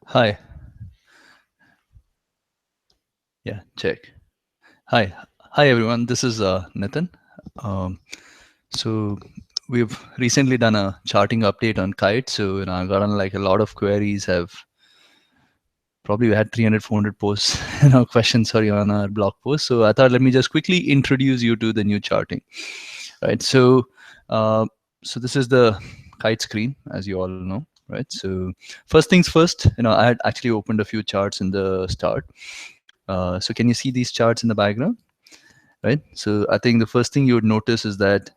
Hi. Yeah, check. Hi. Hi, everyone. This is Nitin. Um, so we've recently done a charting update on Kite. So, I've gotten like a lot of queries. Have probably we had 300, 400 posts, questions, sorry, on our blog post. So I thought, let me just quickly introduce you to the new charting, right? Uh, so this is the Kite screen, as you all know, right? So first things first, I had actually opened a few charts in the start. So can you see these charts in the background? Right. So I think the first thing you would notice is that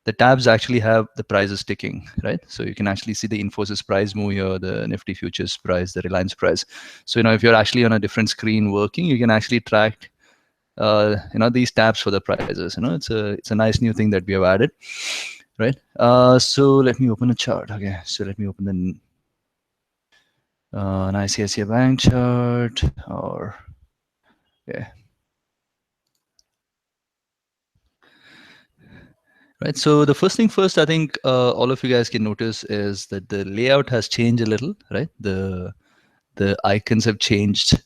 the tabs actually have the prices ticking, right? So you can actually see the Infosys price move here, the Nifty futures price, the Reliance price. So, if you're actually on a different screen working, you can actually track, these tabs for the prices. It's a nice new thing that we have added, right? So let me open a chart. Okay. So let me open an ICICI Bank chart or, yeah. Right. So the first thing first, I think all of you guys can notice is that the layout has changed a little, right? The icons have changed,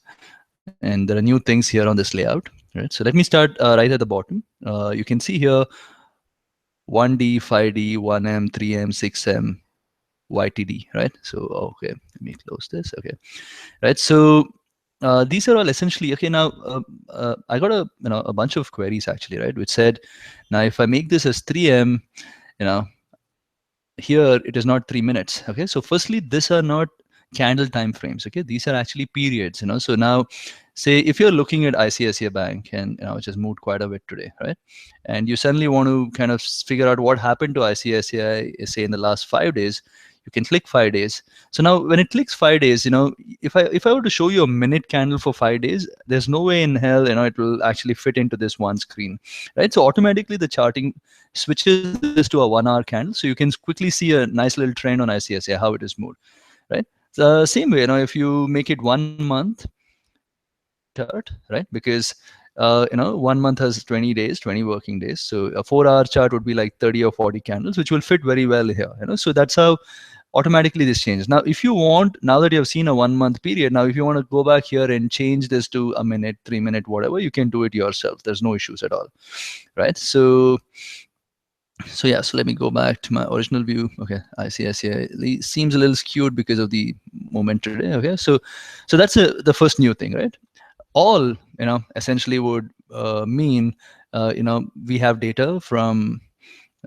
and there are new things here on this layout, right? So let me start right at the bottom. You can see here 1D, 5D, 1M, 3M, 6M, YTD, right? So okay, let me close this. Okay, right. So these are all essentially okay. Now I got a bunch of queries actually, right, which said, now if I make this as 3M, you know here it is not 3 minutes. Okay, so firstly, these are not candle time frames. Okay, these are actually periods. So now, say if you're looking at ICICI Bank, and which has moved quite a bit today, right? And you suddenly want to kind of figure out what happened to ICICI, say in the last 5 days. You can click 5 days. So now when it clicks 5 days, if I were to show you a minute candle for 5 days, there's no way in hell it will actually fit into this one screen, right? So automatically the charting switches this to a 1 hour candle, so you can quickly see a nice little trend on ICICI how it is moved, right? The same way, if you make it 1 month chart, right? Because 1 month has 20 days, 20 working days. So a 4 hour chart would be like 30 or 40 candles, which will fit very well here. So that's how automatically this changes. Now, if you want, now that you have seen a 1 month period, now if you want to go back here and change this to a minute, 3 minute, whatever, you can do it yourself. There's no issues at all, right? So yeah, so let me go back to my original view. Okay, ICICI seems a little skewed because of the moment today. Okay, so that's the first new thing, right? All essentially would mean we have data from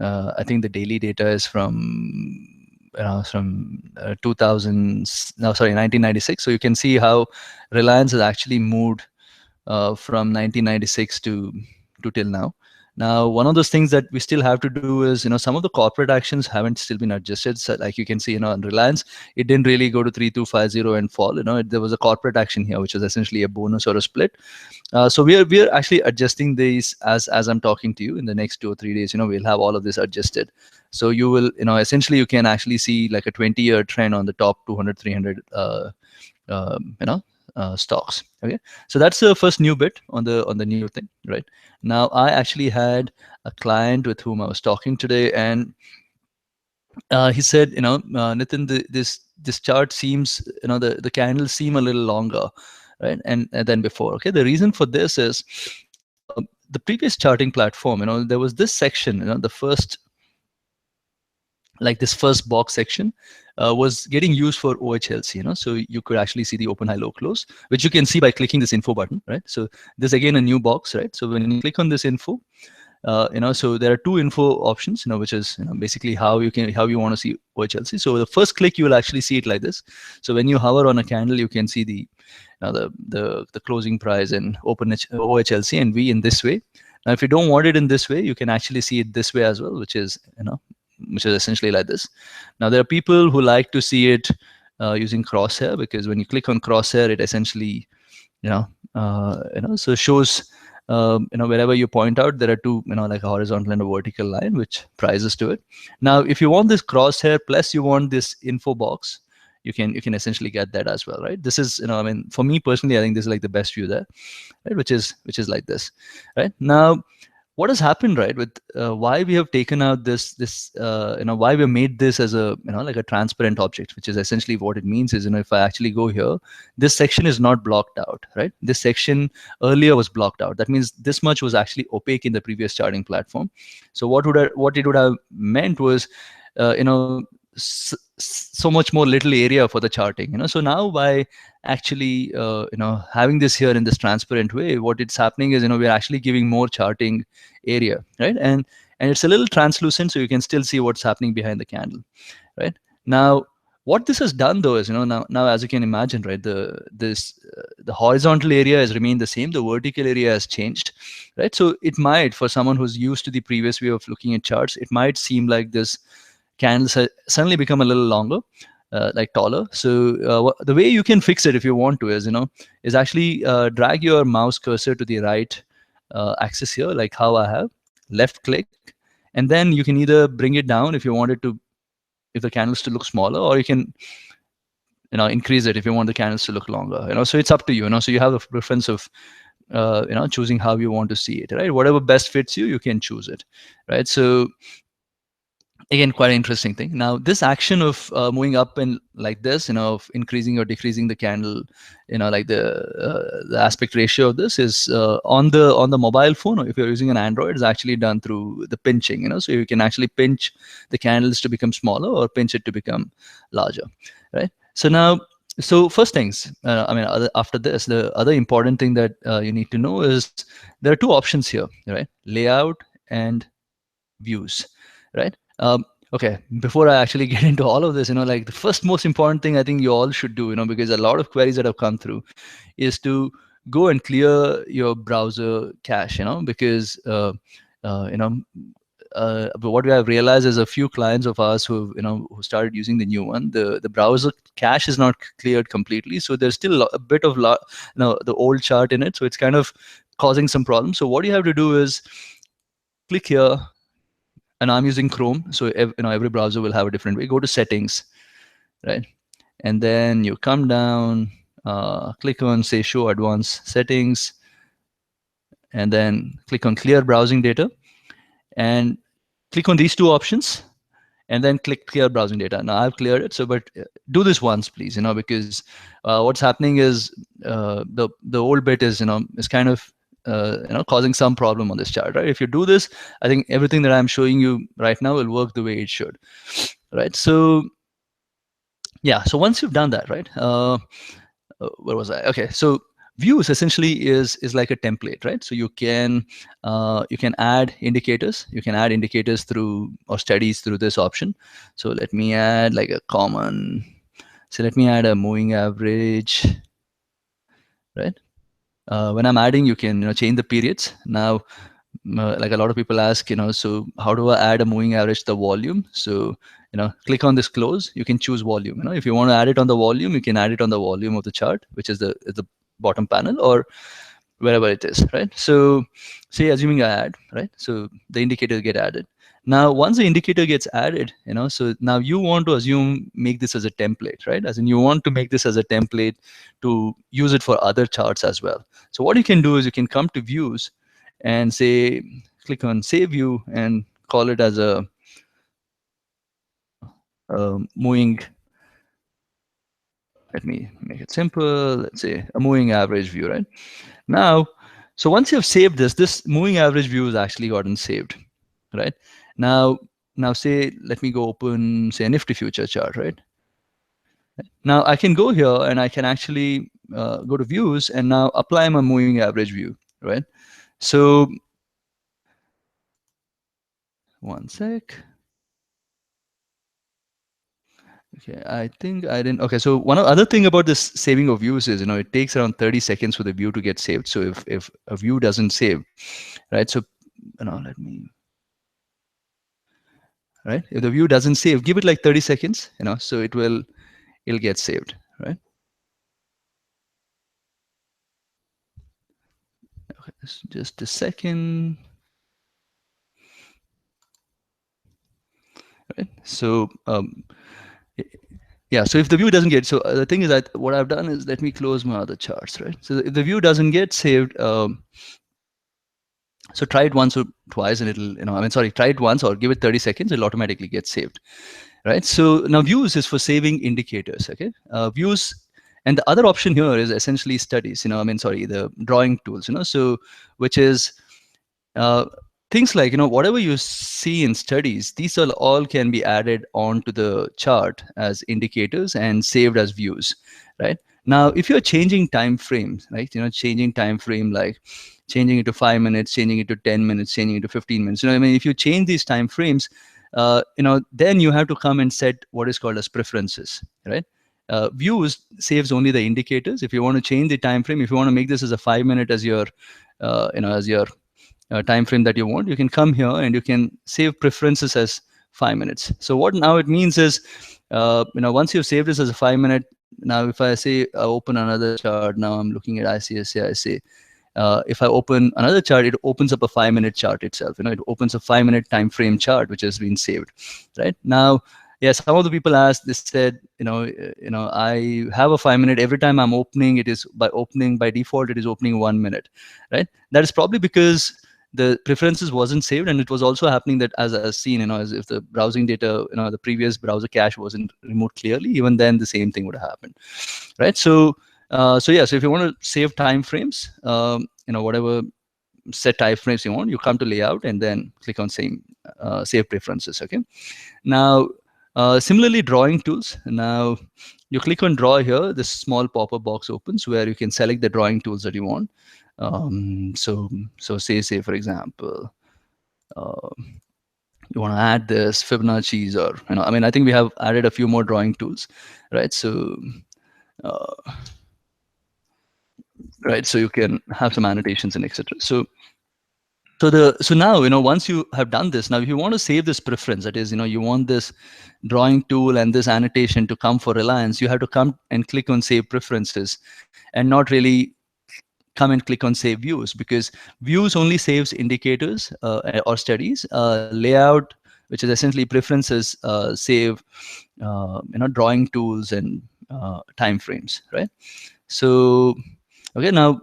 I think the daily data is from 2000, no, sorry, 1996. So you can see how Reliance has actually moved from 1996 to till now. Now, one of those things that we still have to do is, some of the corporate actions haven't still been adjusted. So like you can see, on Reliance, it didn't really go to 3250 and fall. There was a corporate action here, which is essentially a bonus or a split. So we are actually adjusting these as I'm talking to you. In the next 2 or 3 days, we'll have all of this adjusted. So you will, essentially you can actually see like a 20-year trend on the top 200, 300 stocks. Okay, so that's the first new bit on the new thing, right? Now I actually had a client with whom I was talking today, and he said, Nitin, this chart seems, the candles seem a little longer, right, and than before. Okay, the reason for this is the previous charting platform. There was this section, the first, like this first box section was getting used for OHLC, so you could actually see the open, high, low, close, which you can see by clicking this info button, right? So this again a new box, right? So when you click on this info, so there are two info options, which is basically how you want to see OHLC. So the first click, you will actually see it like this. So when you hover on a candle, you can see the closing price and open OHLC and V in this way. Now, if you don't want it in this way, you can actually see it this way as well, which is essentially like this. Now, there are people who like to see it using crosshair, because when you click on crosshair, it essentially so shows wherever you point out, there are two, like a horizontal and a vertical line, which prices to it. Now, if you want this crosshair plus you want this info box, you can essentially get that as well, right? This is, I mean, for me personally, I think this is like the best view there, right? Which is like this, right? Now, what has happened, right, with why we have taken out this why we have made this as a like a transparent object, which is essentially what it means is, if I actually go here, this section is not blocked out, right? This section earlier was blocked out. That means this much was actually opaque in the previous charting platform. So what it would have meant was so much more little area for the charting. So now by actually having this here in this transparent way, what it's happening is, we're actually giving more charting area, right? And it's a little translucent, so you can still see what's happening behind the candle, right? Now what this has done though is, now as you can imagine, right, the horizontal area has remained the same, the vertical area has changed, right? So it might, for someone who's used to the previous way of looking at charts, it might seem like this candles suddenly become a little longer, like taller. So the way you can fix it if you want to is actually drag your mouse cursor to the right axis here, like how I have, left click, and then you can either bring it down if you want it to, if the candles to look smaller, or you can increase it if you want the candles to look longer. So it's up to you. So you have the preference of choosing how you want to see it, right? Whatever best fits you, you can choose it, right? So again, quite an interesting thing. Now this action of moving up and like this, of increasing or decreasing the candle, like the aspect ratio of this is on the mobile phone, or if you're using an Android, it's actually done through the pinching. So you can actually pinch the candles to become smaller or pinch it to become larger, right? So first things, after this, the other important thing that you need to know is there are two options here, right? Layout and views, right? Okay, before I actually get into all of this, like the first most important thing I think you all should do, because a lot of queries that have come through, is to go and clear your browser cache, because but what we have realized is a few clients of ours who who started using the new one, the browser cache is not cleared completely, so there's still a bit of the old chart in it, so it's kind of causing some problems. So what you have to do is click here, and I'm using Chrome, so every browser will have a different way. Go to settings, right? And then you come down, click on, say, show advanced settings, and then click on clear browsing data, and click on these two options, and then click clear browsing data. Now I've cleared it, so but do this once, please, because what's happening is the old bit is is kind of causing some problem on this chart, right? If you do this, I think everything that I'm showing you right now will work the way it should, right? So yeah, so once you've done that, right, where was I? Okay, so views essentially is like a template, right? So you can add indicators. You can add indicators through, or steadies through this option. So let me add like a common. So let me add a moving average, right? When I'm adding, you can change the periods. Now, like a lot of people ask, so how do I add a moving average to the volume? So click on this close. You can choose volume. If you want to add it on the volume, you can add it on the volume of the chart, which is the bottom panel, or wherever it is, right? So say assuming I add, right? So the indicator get added. Now once the indicator gets added, so now you want to make this as a template, right? As in, you want to make this as a template to use it for other charts as well. So what you can do is you can come to views and say, click on save view and call it as a moving, let me make it simple, let's say a moving average view, right? Now, so once you have saved this moving average view is actually gotten saved, right? Now say, let me go open, say, a Nifty future chart, right? Now I can go here and I can actually go to views and now apply my moving average view, right? So one sec. Okay, I think I didn't. Okay, so one other thing about this saving of views is, it takes around 30 seconds for the view to get saved. So if a view doesn't save, right? So let me, right? If the view doesn't save, give it like 30 seconds, so it'll get saved, right? Okay, just a second. Right? So yeah, so if the view doesn't get, so the thing is that what I've done is, let me close my other charts, right? So if the view doesn't get saved, So try it once or twice and it'll, try it once or give it 30 seconds, it'll automatically get saved, right? So now views is for saving indicators, okay? Views, and the other option here is essentially studies, the drawing tools, so which is uh, things like, whatever you see in studies, these all can be added onto the chart as indicators and saved as views, right? Now, if you're changing time frames, right, changing time frame, like changing it to 5 minutes, changing it to 10 minutes, changing it to 15 minutes, if you change these time frames, then you have to come and set what is called as preferences, right? Views saves only the indicators. If you want to change the time frame, if you want to make this as a 5 minute as your, as your time frame that you want, you can come here and you can save preferences as 5 minutes. So what now it means is, once you've saved this as a 5 minute, now if I say open another chart, now I'm looking at ICSA, if I open another chart, it opens up a 5 minute chart itself. It opens a 5 minute time frame chart which has been saved, right? Now, yeah, some of the people asked, they said, I have a 5 minute every time I'm opening. It is by default, it is opening 1 minute, right? That is probably because the preferences wasn't saved, and it was also happening that as seen, as if the browsing data, the previous browser cache wasn't removed clearly, even then the same thing would have happened, right? So so if you want to save time frames, whatever set time frames you want, you come to layout and then click on save preferences. Okay. Now, similarly, drawing tools. Now, you click on draw here. This small pop-up box opens where you can select the drawing tools that you want. So say for example, you want to add this Fibonacci's, or I think we have added a few more drawing tools, right? So right, so you can have some annotations and etc. So now, once you have done this, now if you want to save this preference, that is, you want this drawing tool and this annotation to come for Reliance, you have to come and click on save preferences and not really come and click on save views, because views only saves indicators or studies. Layout, which is essentially preferences, save drawing tools and time frames, right? So okay, now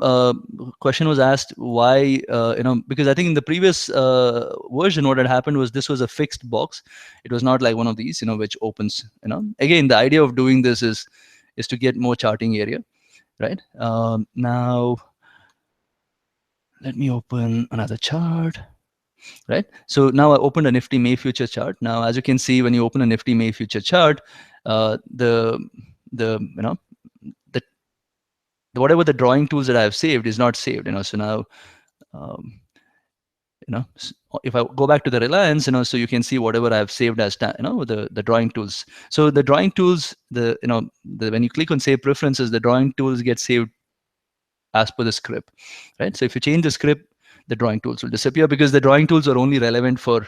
question was asked why, because I think in the previous version, what had happened was this was a fixed box. It was not like one of these, which opens, again, the idea of doing this is to get more charting area, right? Now, let me open another chart, right? So now I opened a Nifty May future chart. Now, as you can see, when you open a Nifty May future chart, whatever the drawing tools that I have saved is not saved, so now, if I go back to the Reliance, so you can see whatever I've saved as, the drawing tools. So the drawing tools, when you click on save preferences, the drawing tools get saved as per the script, right? So if you change the script, the drawing tools will disappear, because the drawing tools are only relevant for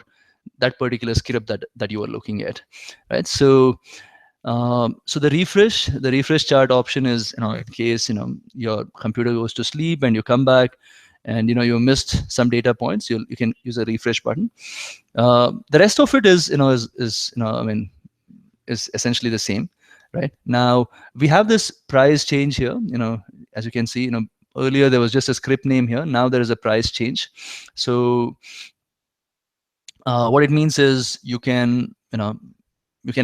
that particular script that you are looking at, right? So so the refresh chart option is, in case your computer goes to sleep and you come back and you missed some data points, you can use a refresh button. The rest of it is is essentially the same, right? Now we have this price change here. As you can see, earlier there was just a script name here. Now there is a price change. So what it means is you can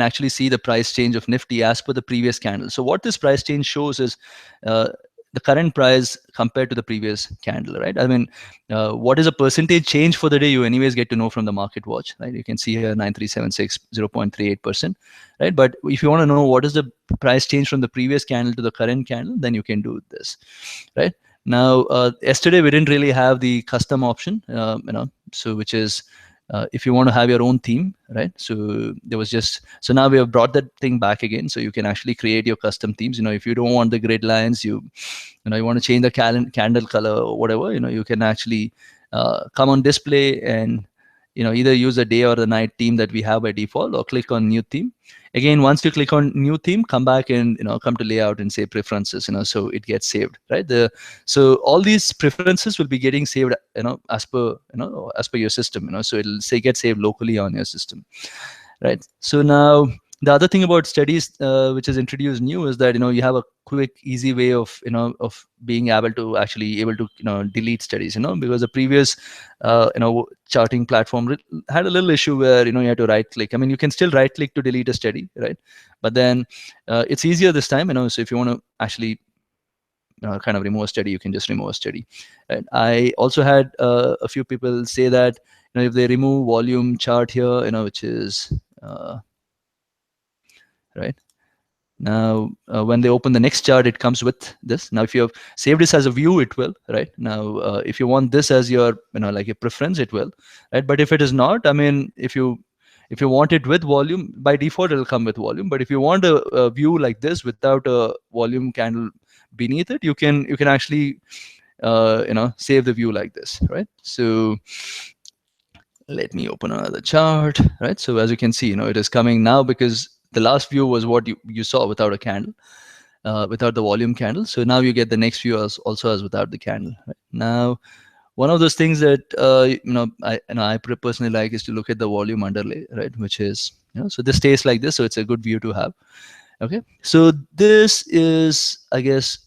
actually see the price change of Nifty as per the previous candle. So what this price change shows is the current price compared to the previous candle, right? What is a percentage change for the day, you anyways get to know from the market watch, right? You can see here 9376, 0.38%, right? But if you want to know what is the price change from the previous candle to the current candle, then you can do this, right? Now, yesterday we didn't really have the custom option, so which is if you want to have your own theme, right? So there was so now we have brought that thing back again, so you can actually create your custom themes. If you don't want the grid lines, you want to change the candle color or whatever, you can actually come on display and either use the day or the night theme that we have by default, or click on new theme. Again, once you click on new theme, come back and come to layout and say preferences, so it gets saved, right? So all these preferences will be getting saved, as per your system, so it'll say get saved locally on your system, right? So now The other thing about Steadies, which is introduced new, is that you have a quick, easy way of of being able to actually able to delete Steadies. Because the previous charting platform had a little issue where you had to right click. I mean, you can still right click to delete a Steady, right? But then it's easier this time. So if you want to actually kind of remove a Steady, you can just remove a Steady. Right? I also had a few people say that if they remove volume chart here, which is right now, when they open the next chart, it comes with this. Now if you have saved this as a view, it will, right? Now if you want this as your like a preference, it will, right? But if it is not, I mean, if you want it with volume, by default it'll come with volume. But if you want a view like this without a volume candle beneath it, you can actually save the view like this, right? So let me open another chart, right? So as you can see, it is coming now because the last view was what you saw without a candle, without the volume candle. So now you get the next view also as without the candle. Right? Now, one of those things that I personally like is to look at the volume underlay, right? Which is so this stays like this, so it's a good view to have. Okay, so this is, I guess,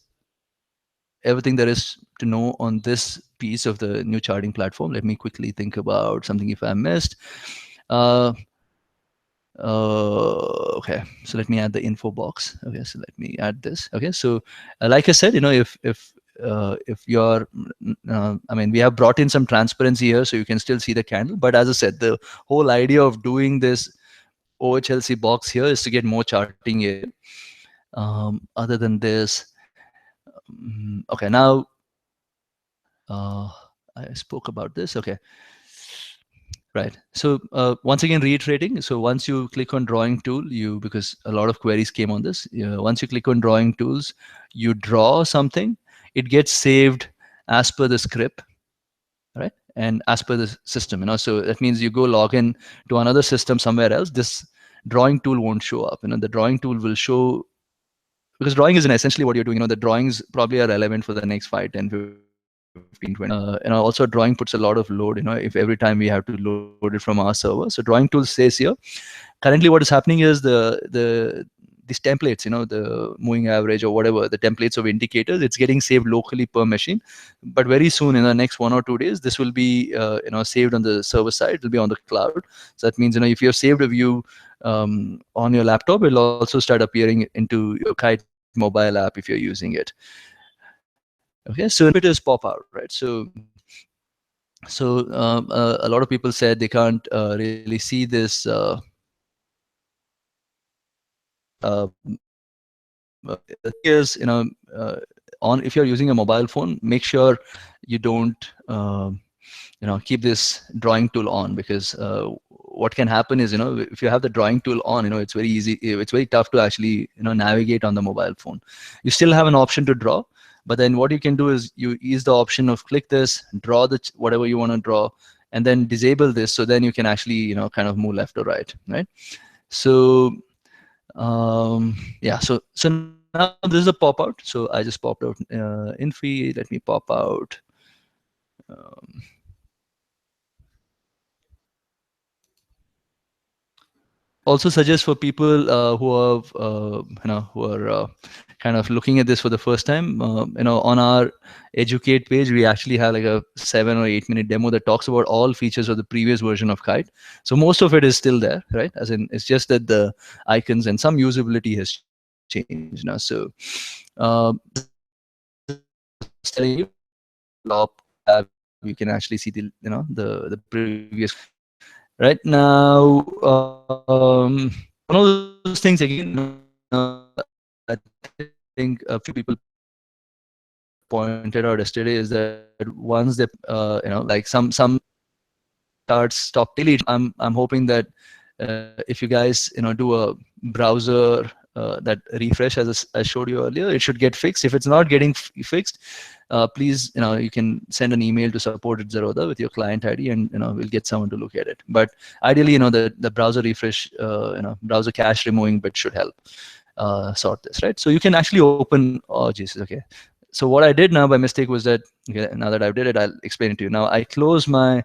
everything there is to know on this piece of the new charting platform. Let me quickly think about something if I missed. Okay, so let me add the info box. Okay, so let me add this. Okay, so like I said, if you're I mean, we have brought in some transparency here, so you can still see the candle. But as I said, the whole idea of doing this OHLC box here is to get more charting area. Other than this, okay, now I spoke about this. Okay. Right. So once again, reiterating. So once you click on drawing tool, because a lot of queries came on this. Once you click on drawing tools, you draw something. It gets saved as per the script, right? And as per the system. So that means you go log in to another system somewhere else. This drawing tool won't show up. The drawing tool will show, because drawing is essentially what you're doing. The drawings probably are relevant for the next 5, 10, 15, 20. Also drawing puts a lot of load, if every time we have to load it from our server. So drawing tool says here, currently what is happening is these templates, the moving average or whatever, the templates of indicators, it's getting saved locally per machine. But very soon, in the next 1 or 2 days, this will be saved on the server side. It will be on the cloud. So that means if you have saved a view on your laptop, it'll also start appearing into your Kite mobile app if you're using it. Okay, so indicators pop out, right? So a lot of people said they can't really see this the thing is, on, if you're using a mobile phone, make sure you don't keep this drawing tool on, because what can happen is, if you have the drawing tool on, it's very easy, it's very tough to actually navigate on the mobile phone. You still have an option to draw, but then what you can do is you use the option of click this, draw whatever you want to draw, and then disable this, so then you can actually kind of move left or right. So yeah, so now this is a pop out. So I just popped out Infi. Let me pop out also suggest for people who are kind of looking at this for the first time, on our educate page, we actually have like a 7 or 8 minute demo that talks about all features of the previous version of Kite. So most of it is still there, right? As in, it's just that the icons and some usability has changed now. So telling you, top tab, you can actually see the previous. Right now, one of those things again, I think a few people pointed out yesterday is that once they, like some starts stop delete. I'm hoping that if you guys do a browser that refresh as I showed you earlier, it should get fixed. If it's not getting fixed, please you can send an email to support at Zerodha with your client ID, and we'll get someone to look at it. But ideally, the browser refresh, browser cache removing bit should help sort this, right? So you can actually open, oh Jesus, okay. So what I did now by mistake was that, okay, now that I did it, I'll explain it to you. Now I close my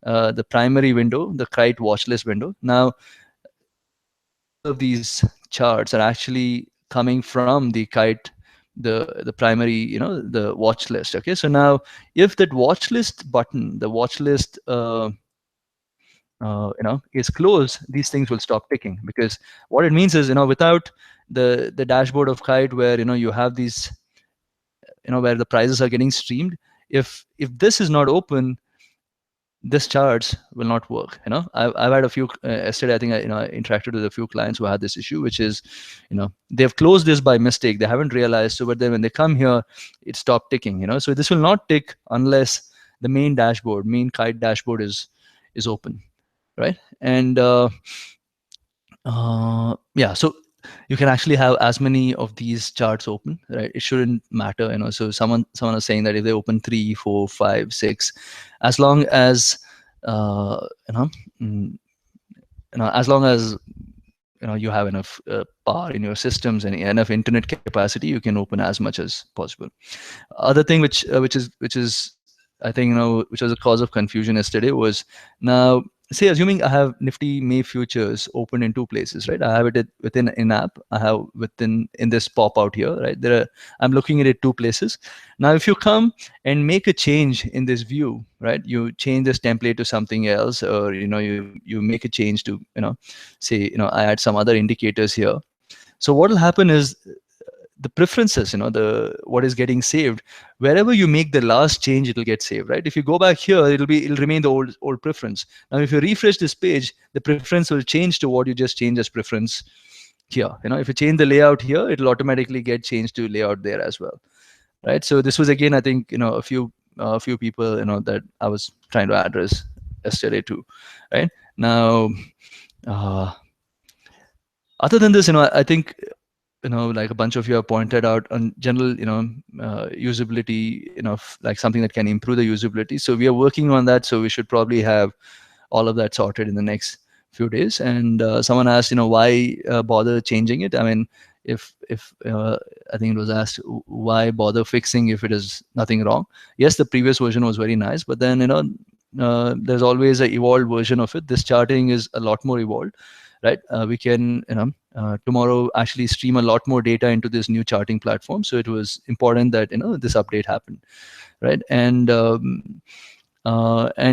the primary window, the Kite watch list window. Now of these charts are actually coming from the Kite, the primary, the watch list. Okay, so now if that watch list button, the watch list is closed, these things will stop ticking, because what it means is, without the dashboard of Kite, where you have these, where the prices are getting streamed, if this is not open, this charts will not work. I've had a few yesterday. I think I interacted with a few clients who had this issue, which is, they've closed this by mistake. They haven't realized. So, but then when they come here, it stopped ticking. So this will not tick unless the main Kite dashboard is open, right? And yeah, so you can actually have as many of these charts open, right? It shouldn't matter. So someone is saying that if they open 3, 4, 5, 6, as long as as long as you have enough power in your systems and enough internet capacity, you can open as much as possible. Other thing which is I think which was a cause of confusion yesterday was, now say assuming I have Nifty May futures open in two places, right? I have it within in-app, I have in this pop out here, right? I'm looking at it two places. Now if you come and make a change in this view, right, you change this template to something else, or you make a change to say I add some other indicators here. So what will happen is, the preferences, what is getting saved, wherever you make the last change, it will get saved, right? If you go back here, it'll remain the old preference. Now if you refresh this page, the preference will change to what you just changed as preference here. If you change the layout here, it'll automatically get changed to layout there as well, right? So this was, again, I think a few people that I was trying to address yesterday too, right? Now other than this, I think like a bunch of you have pointed out on general, usability, like something that can improve the usability. So we are working on that. So we should probably have all of that sorted in the next few days. And someone asked, why bother changing it? I mean, if I think it was asked, why bother fixing if it is nothing wrong? Yes, the previous version was very nice, but then there's always an evolved version of it. This charting is a lot more evolved, right? We can tomorrow actually stream a lot more data into this new charting platform. So it was important that this update happened, right? And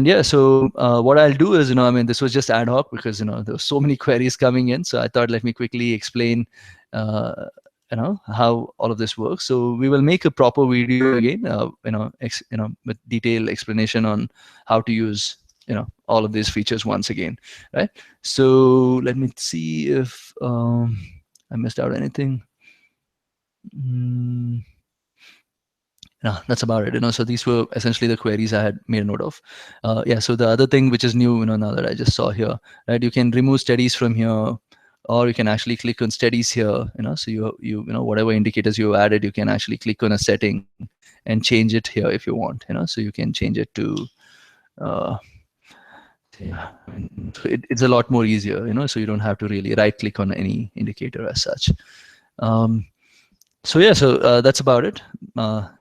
yeah, so what I'll do is, I mean, this was just ad hoc because there were so many queries coming in. So I thought, let me quickly explain how all of this works. So we will make a proper video again, with detailed explanation on how to use all of these features once again, right? So let me see if I missed out anything. No, that's about it. So these were essentially the queries I had made a note of. Yeah, so the other thing which is new, now that I just saw here, right, you can remove Steadies from here, or you can actually click on Steadies here. So you whatever indicators you added, you can actually click on a setting and change it here if you want. So you can change it to it's a lot more easier, so you don't have to really right click on any indicator as such. So yeah, so that's about it.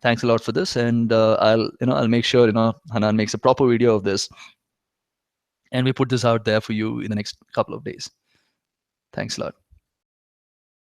Thanks a lot for this, and I'll make sure Hanan makes a proper video of this, and we put this out there for you in the next couple of days. Thanks a lot.